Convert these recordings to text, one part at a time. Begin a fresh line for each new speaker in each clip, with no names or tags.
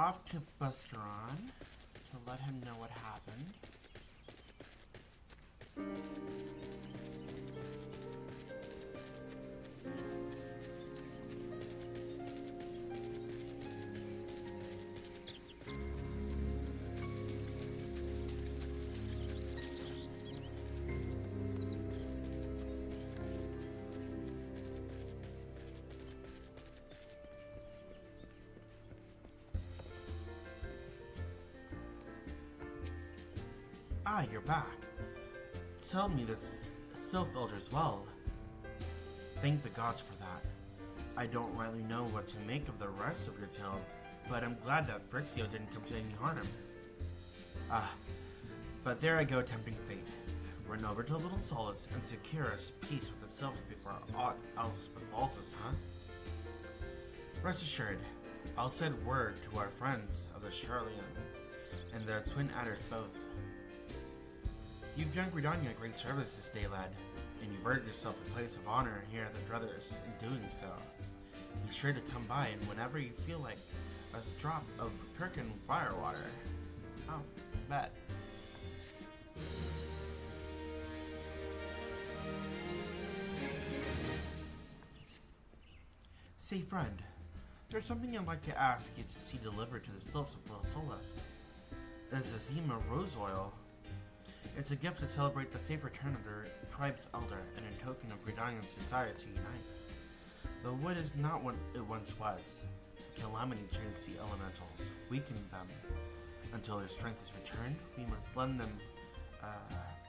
off to Buscaron to let him know what happened. Ah, you're back. Tell me this Sylph Elder's well. Thank the gods for that. I don't rightly know what to make of the rest of your tale, but I'm glad that Frixio didn't come to any harm. Ah, but there I go tempting fate. Run over to Little Solace and secure us peace with the sylphs before aught else befalls us, huh? Rest assured, I'll send word to our friends of the Charlian and their twin adders both. You've done Gridania a great service this day, lad, and you've earned yourself a place of honor here at the Druthers in doing so. Be sure to come by and whenever you feel like a drop of Kirkin firewater. Oh, bet. Say, friend, there's something I'd like to ask you to see delivered to the Sylphs of Little Solace. It's a Zima rose oil. It's a gift to celebrate the safe return of their tribe's elder and in token of Gridanians' desire to unite. The wood is not what it once was. The calamity changed the elementals, weakened them. Until their strength is returned, we must lend them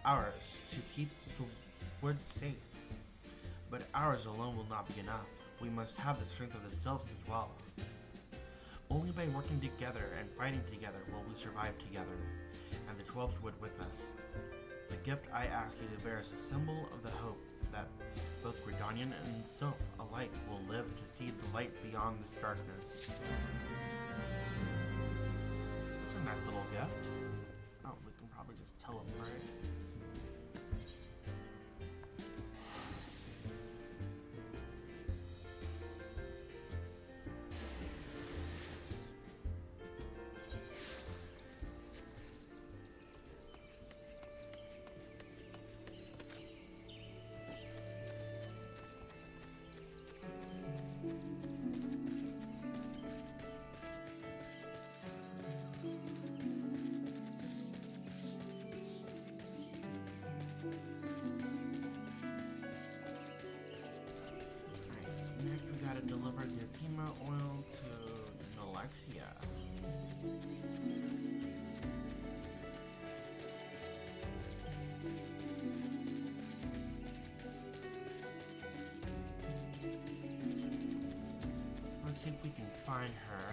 ours to keep the wood safe. But ours alone will not be enough. We must have the strength of the sylphs as well. Only by working together and fighting together will we survive together, and the 12th wood with us. The gift I ask you to bear is a symbol of the hope that both Gridanian and Sylph alike will live to see the light beyond this darkness. That's a nice little gift. Oh, we can probably just tell him, right? Next, we gotta deliver the Thema oil to Nalexia. Let's see if we can find her.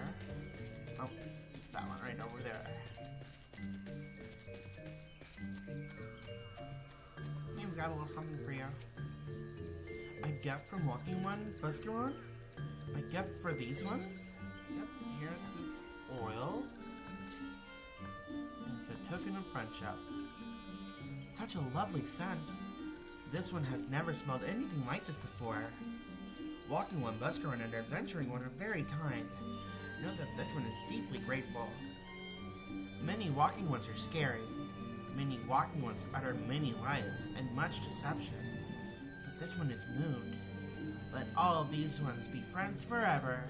Oh, that one right over there. Hey, we got a little something for you. I get from walking one, Buscaron. I get for these ones. Yep, here's this oil. And it's a token of friendship. Such a lovely scent. This one has never smelled anything like this before. Walking one, Buscaron, and adventuring one are very kind. Know that this one is deeply grateful. Many walking ones are scary. Many walking ones utter many lies and much deception. This one is moved. Let all of these ones be friends forever.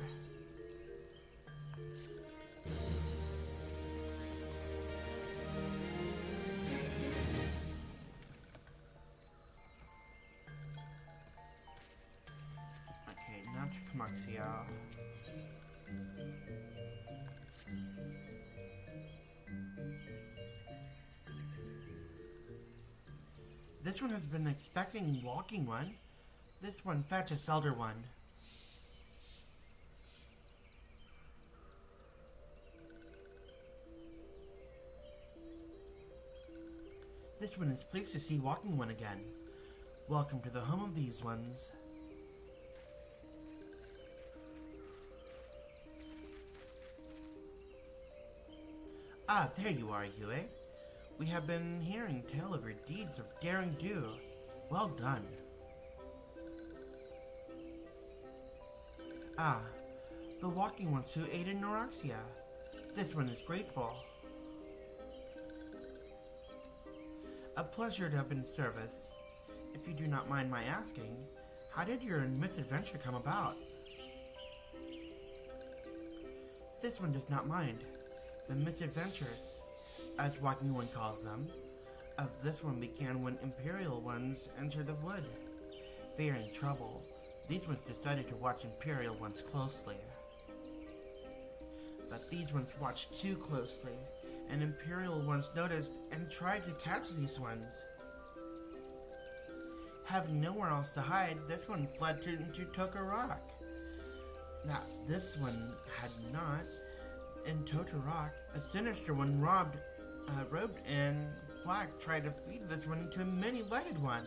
Okay, now to Kamaxia. This one has been expecting walking one. This one fetch a Elder one. This one is pleased to see walking one again. Welcome to the home of these ones. Ah, there you are, Yue. We have been hearing tale of your deeds of daring do. Well done. Ah, the walking ones who aided Noraxia. This one is grateful. A pleasure to have been of service. If you do not mind my asking, how did your misadventure come about? This one does not mind. The misadventures, as Walking One calls them, of this one began when Imperial ones entered the wood. Fearing trouble, these ones decided to watch Imperial ones closely. But these ones watched too closely, and Imperial ones noticed and tried to catch these ones. Having nowhere else to hide, this one fled into Toto Rock. Now, this one had not. In Toto Rock, a sinister one robed in black tried to feed this one to a many-legged one.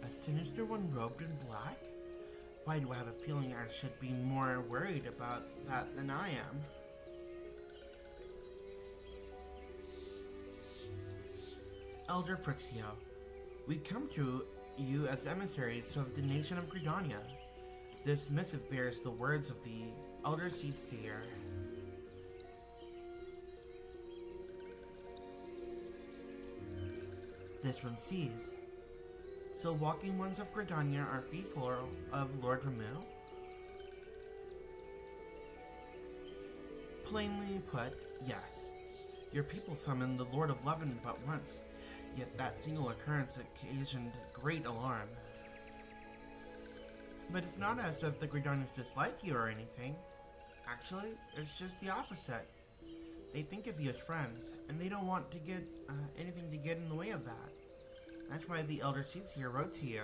A sinister one robed in black? Why do I have a feeling I should be more worried about that than I am? Elder Frixio, we come to you as emissaries of the nation of Gridania. This missive bears the words of the Elder Seer. This one sees. So Walking Ones of Gridania are faithful of Lord Ramuh? Plainly put, yes. Your people summoned the Lord of Levin but once, yet that single occurrence occasioned great alarm. But it's not as if the Gridanians dislike you or anything. Actually, it's just the opposite. They think of you as friends, and they don't want to get anything to get in the way of that. That's why the Elder Seer wrote to you.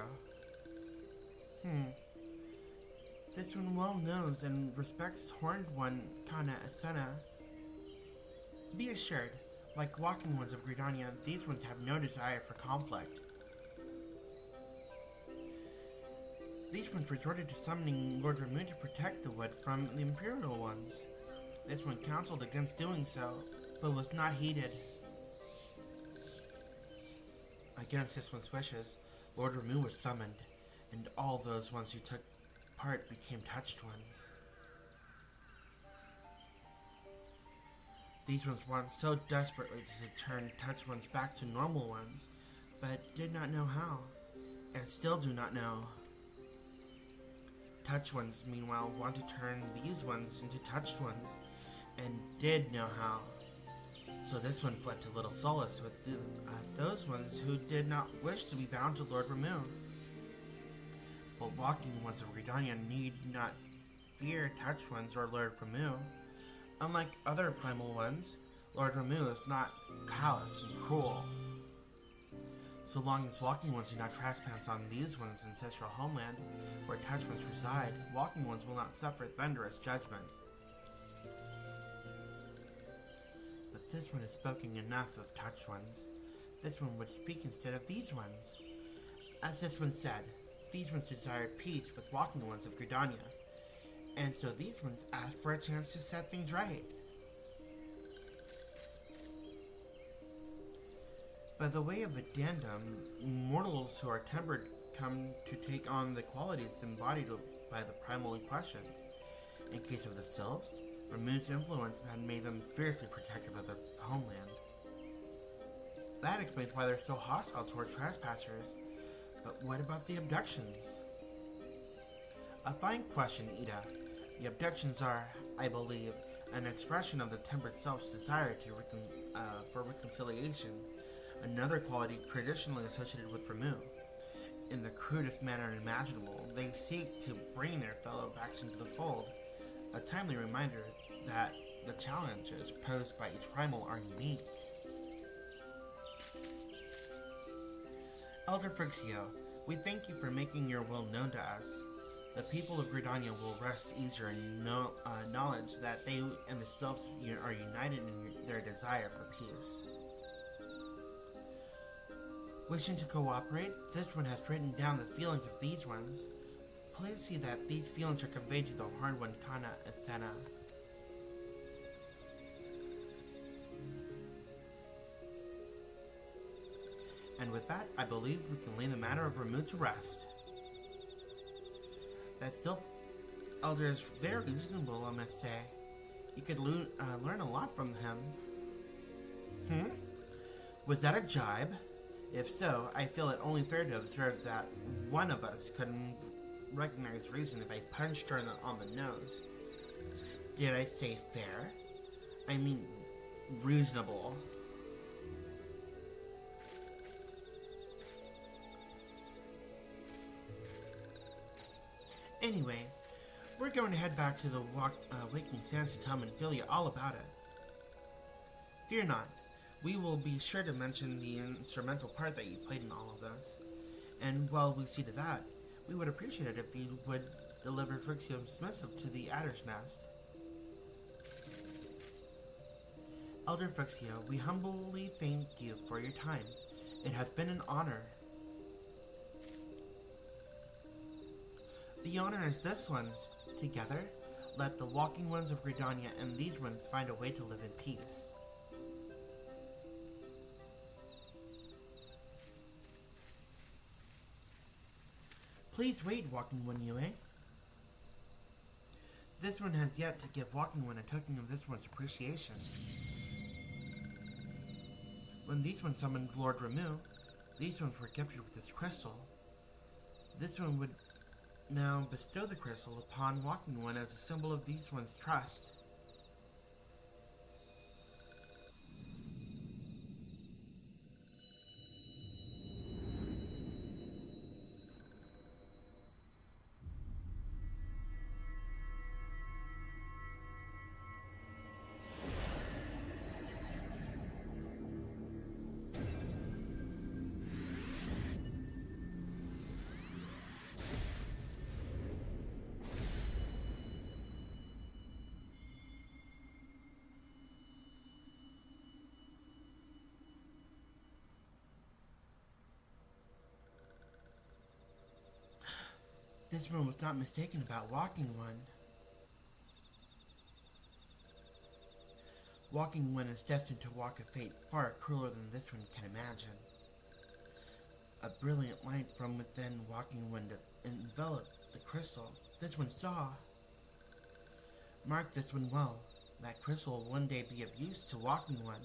This one well knows and respects Horned One Kana Asena. Be assured, like Walking Ones of Gridania, these ones have no desire for conflict. These ones resorted to summoning Lord Ramuh to protect the wood from the Imperial ones. This one counseled against doing so, but was not heeded. Against this one's wishes, Lord Ramuh was summoned, and all those ones who took part became touched ones. These ones want so desperately to turn touched ones back to normal ones, but did not know how, and still do not know. Touched ones, meanwhile, want to turn these ones into touched ones, and did know how. So this one fled to Little Solace with those ones who did not wish to be bound to Lord Ramuh. But Walking Ones of Gridania need not fear touched ones or Lord Ramuh. Unlike other primal ones, Lord Ramuh is not callous and cruel. So long as Walking Ones do not trespass on these ones' ancestral homeland, where touched ones reside, Walking Ones will not suffer thunderous judgment. But this one has spoken enough of touched ones. This one would speak instead of these ones. As this one said, these ones desired peace with Walking Ones of Gridania, and so these ones asked for a chance to set things right. By the way of addendum, mortals who are tempered come to take on the qualities embodied by the primal in question. In case of the sylphs, Ramuh's influence had made them fiercely protective of their homeland. That explains why they're so hostile toward trespassers. But what about the abductions? A fine question, Ida. The abductions are, I believe, an expression of the tempered self's desire for reconciliation, another quality traditionally associated with Ramuh. In the crudest manner imaginable, they seek to bring their fellow back into the fold, a timely reminder that the challenges posed by each primal are unique. Elder Frixio, we thank you for making your will known to us. The people of Gridania will rest easier in knowledge that they and the sylphs are united in their desire for peace. Wishing to cooperate, this one has written down the feelings of these ones. Please see that these feelings are conveyed to the Horned One Kana Asena. And with that, I believe we can lay the matter of Ramuh to rest. That Sylph Elder is very reasonable, I must say. You could learn a lot from him. Was that a jibe? If so, I feel it only fair to observe that one of us couldn't recognize reason if I punched her on the nose. Did I say fair? I mean, reasonable. Anyway, we're going to head back to the Waking Sands to tell Ophelia all about it. Fear not, we will be sure to mention the instrumental part that you played in all of this. And while we see to that, we would appreciate it if you would deliver Phyxio's missive to the Adder's Nest. Elder Phyxio, we humbly thank you for your time. It has been an honor. The honor is this one's. Together, let the walking ones of Gridania and these ones find a way to live in peace. Please wait, Walking One Yue. This one has yet to give Walking One a token of this one's appreciation. When these ones summoned Lord Ramuh, these ones were gifted with this crystal. This one would now bestow the crystal upon Walking One as a symbol of these one's trust. This one was not mistaken about Walking One. Walking One is destined to walk a fate far crueler than this one can imagine. A brilliant light from within Walking One enveloped the crystal this one saw. Mark this one well. That crystal will one day be of use to Walking One.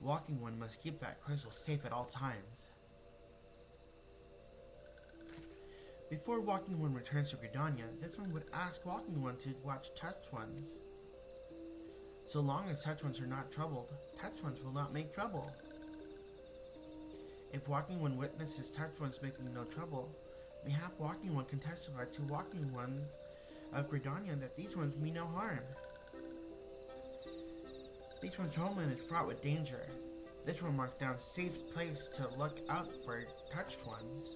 Walking One must keep that crystal safe at all times. Before Walking One returns to Gridania, this one would ask Walking One to watch Touch Ones. So long as Touch Ones are not troubled, Touch Ones will not make trouble. If Walking One witnesses Touch Ones making no trouble, mayhap Walking One can testify to Walking One of Gridania that these ones mean no harm. These one's homeland is fraught with danger. This one marks down a safe place to look out for touched ones.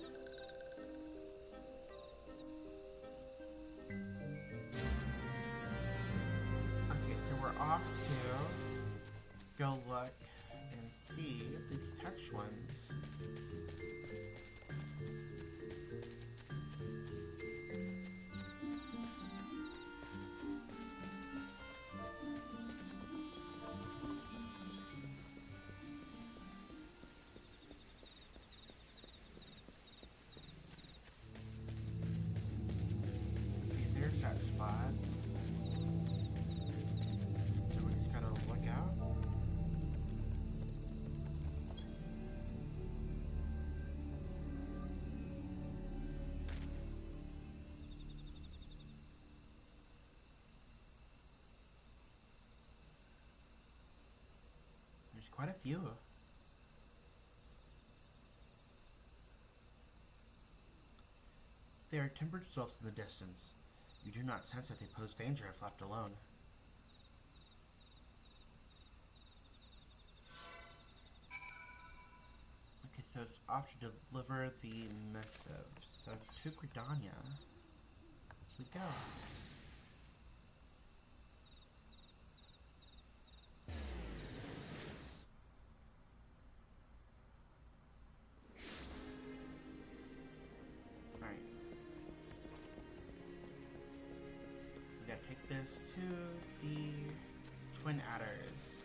Okay, so we're off to go look and see these touched ones. That spot. So we just gotta look out. There's quite a few. There are timbered sylphs in the distance. You do not sense that they pose danger if left alone. Okay, so it's off to deliver the missive. So to Gridania. We go. Take this to the Twin Adders.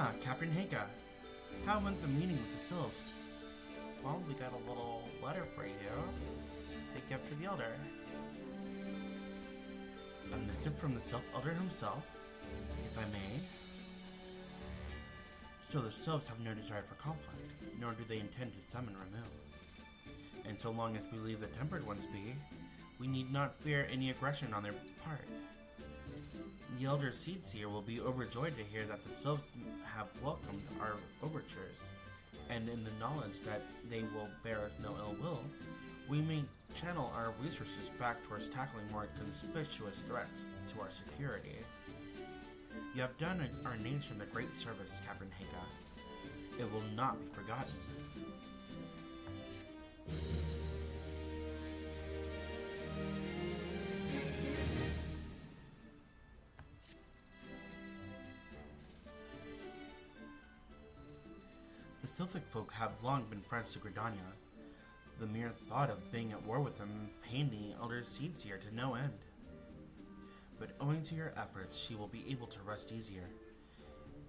Ah, Captain Heka. How went the meeting with the sylphs? Well, we got a little letter for you. Take up to the Elder. A missive from the Sylph Elder himself, if I may. So the sylphs have no desire for conflict, nor do they intend to summon Ramuh. And so long as we leave the Tempered Ones be, we need not fear any aggression on their part. The Elder Seedseer will be overjoyed to hear that the sylphs have welcomed our overtures, and in the knowledge that they will bear us no ill will, we may channel our resources back towards tackling more conspicuous threats to our security. You have done our nation a great service, Captain Heka. It will not be forgotten. The Sylphic folk have long been friends to Gridania. The mere thought of being at war with them pained the Elder Seedseer to no end. But owing to your efforts, she will be able to rest easier.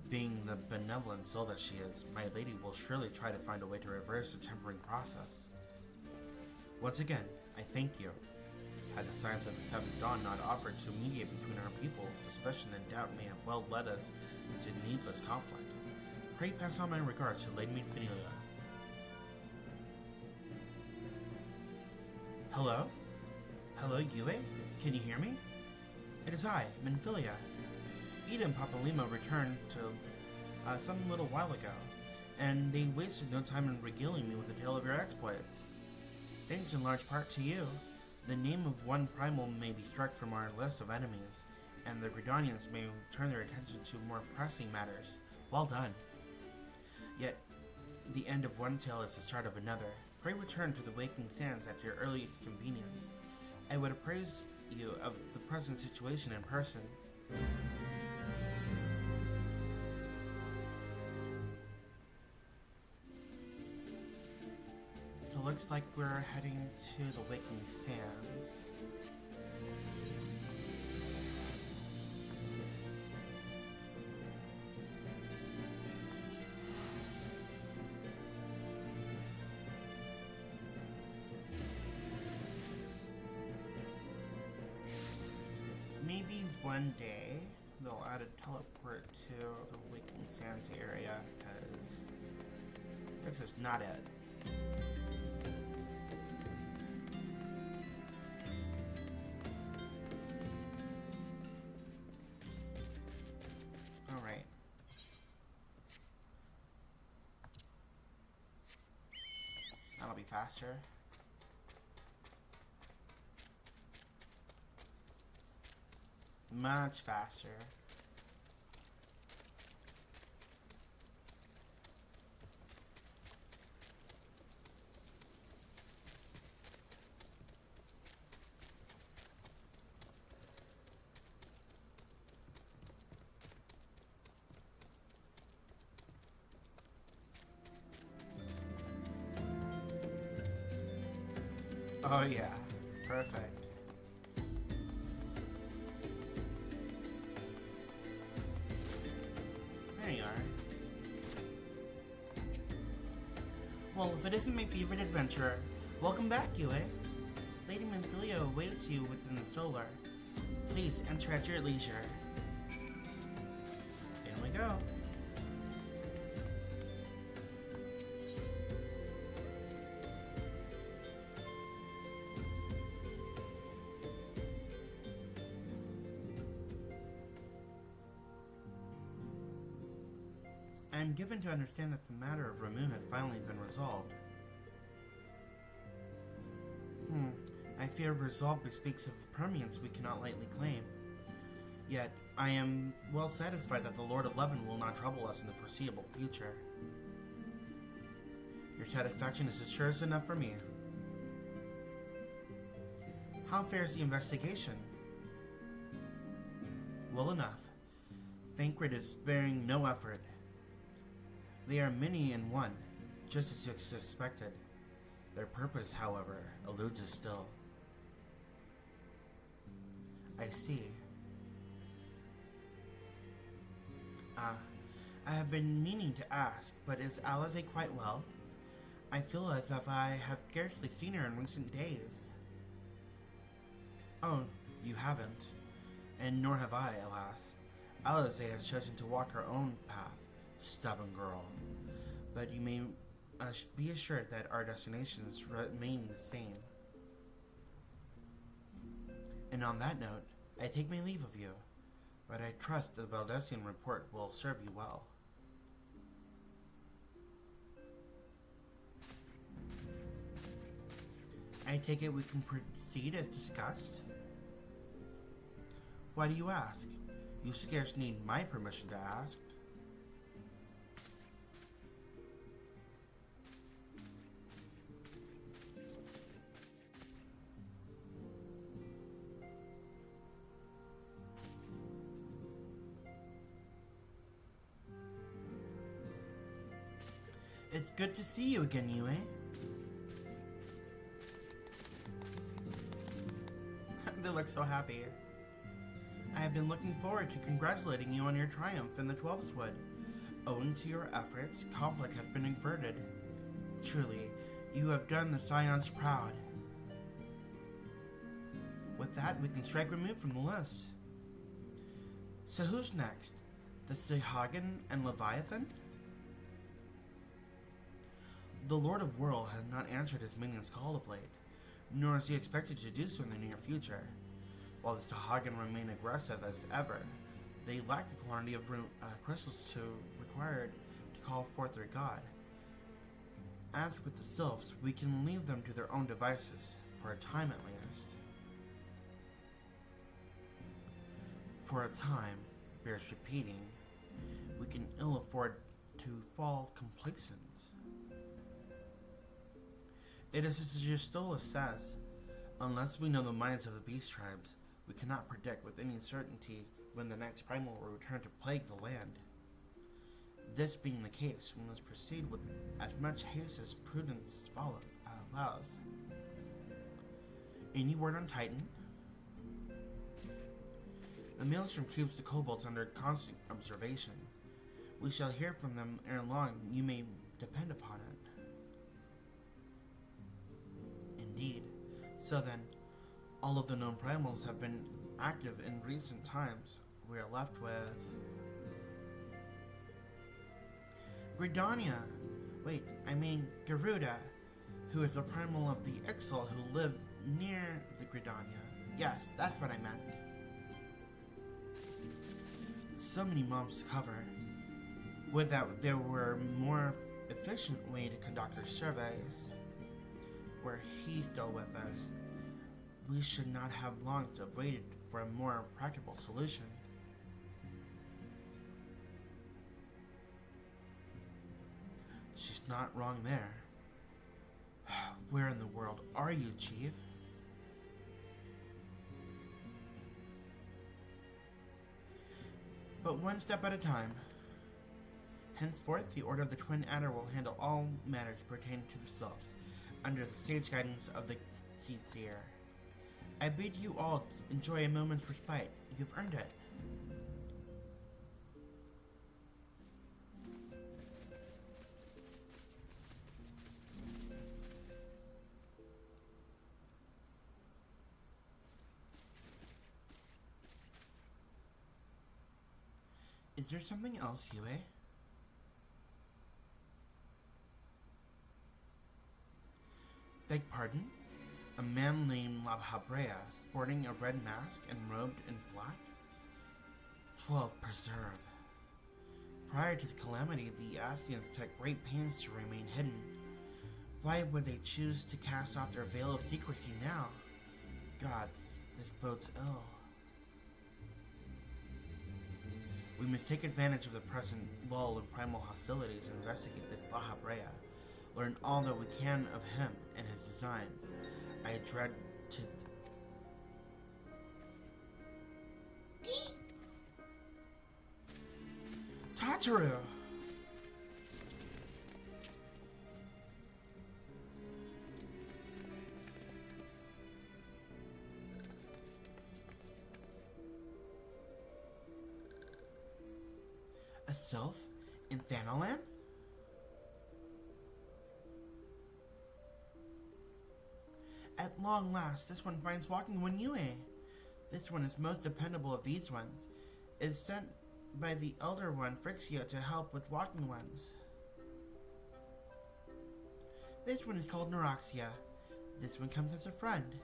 Being the benevolent soul that she is, my lady will surely try to find a way to reverse the tempering process. Once again, I thank you. Had the signs of the Seventh Dawn not offered to mediate between our peoples, suspicion and doubt may have well led us into needless conflict. Pray pass on my regards to Lady Minfilia. Hello? Hello, Yue? Can you hear me? It is I, Minfilia. Eda and Papa Lima returned to some little while ago, and they wasted no time in regaling me with the tale of your exploits. Thanks in large part to you, the name of one primal may be struck from our list of enemies, and the Gridanians may turn their attention to more pressing matters. Well done. Yet, the end of one tale is the start of another. Pray return to the Waking Sands at your earliest convenience. I would appraise you of the present situation in person. So looks like we're heading to the Waking Sands. Maybe one day they'll add a teleport to the Waking Sands area, because this is not it. Alright. That'll be faster. Much faster. Oh yeah, perfect. There you are. Well, if it isn't my favorite adventurer, welcome back, Yue. Lady Minfilia awaits you within the solar. Please enter at your leisure. In we go. I am given to understand that the matter of Ramuh has finally been resolved. I fear resolve bespeaks of permanence we cannot lightly claim. Yet, I am well satisfied that the Lord of Levin will not trouble us in the foreseeable future. Your satisfaction is as sure as enough for me. How fares the investigation? Well enough. Thancred is sparing no effort. They are many in one, just as you suspected. Their purpose, however, eludes us still. I see. I have been meaning to ask, but is Alize quite well? I feel as if I have scarcely seen her in recent days. Oh, you haven't. And nor have I, alas. Alize has chosen to walk her own path, stubborn girl. But you may be assured that our destinations remain the same. And on that note, I take my leave of you, but I trust the Valdesian report will serve you well. I take it we can proceed as discussed? Why do you ask? You scarce need my permission to ask. It's good to see you again, Yue. They look so happy. I have been looking forward to congratulating you on your triumph in the 12th Wood. Owing to your efforts, conflict has been averted. Truly, you have done the Scions proud. With that, we can strike Ramuh from the list. So who's next? The Sahagin and Leviathan? The Lord of Whirl has not answered his minion's call of late, nor is he expected to do so in the near future. While the Sahagin remain aggressive as ever, they lack the quantity of crystals required to call forth their god. As with the sylphs, we can leave them to their own devices, for a time at least. For a time, bears repeating, we can ill afford to fall complacent. It is as Little Solace says, unless we know the minds of the beast tribes, we cannot predict with any certainty when the next Primal will return to plague the land. This being the case, we must proceed with as much haste as prudence allows. Any word on Titan? The Maelstrom keeps the kobolds under constant observation. We shall hear from them ere long, you may depend upon it. Indeed. So then, all of the known primals have been active in recent times. We are left with Garuda, who is the primal of the Ixal who live near the Gridania. Yes, that's what I meant. So many mobs to cover. Would that there were a more efficient way to conduct our surveys. Were he still with us, we should not have long to have waited for a more practical solution. She's not wrong there. Where in the world are you, Chief? But one step at a time. Henceforth, the Order of the Twin Adder will handle all matters pertaining to the sylphs, under the sage guidance of the Seer. I bid you all enjoy a moment's respite. You've earned it. Is there something else, Yue? Beg pardon? A man named La Habrea, sporting a red mask and robed in black? 12 preserve. Prior to the calamity, the Ascians took great pains to remain hidden. Why would they choose to cast off their veil of secrecy now? Gods, this bodes ill. We must take advantage of the present lull in primal hostilities and investigate this La Habrea. Learn all that we can of him and his designs. I dread to... Tataru! A sylph? In Thanalan? At long last, this one finds walking one Yue. This one is most dependable of these ones. It is sent by the elder one, Frixia, to help with walking ones. This one is called Neuraxia. This one comes as a friend.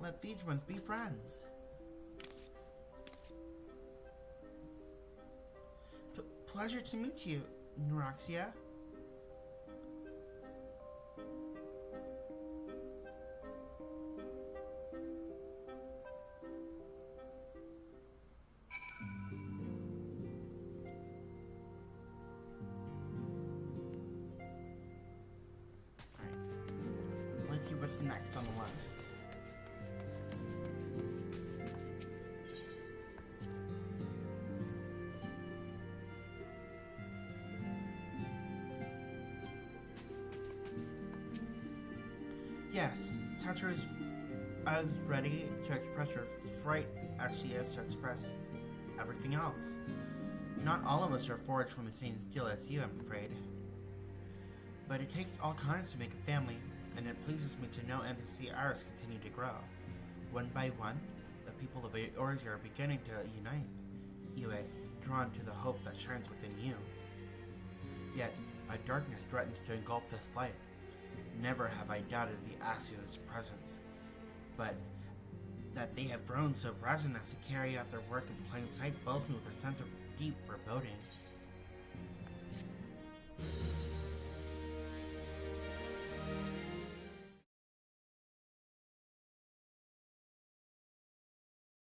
Let these ones be friends. Pleasure to meet you, Neuraxia. Let's see what's next on the list. Yes, Tetra is as ready to express her fright as she is to express everything else. Not all of us are forged from the same steel as you, I'm afraid. But it takes all kinds to make a family, and it pleases me to know and to see ours continue to grow. One by one, the people of Eorzea are beginning to unite, Yue, drawn to the hope that shines within you. Yet, a darkness threatens to engulf this light. Never have I doubted the Asia's presence, but that they have grown so present as to carry out their work in plain sight fills me with a sense of deep foreboding.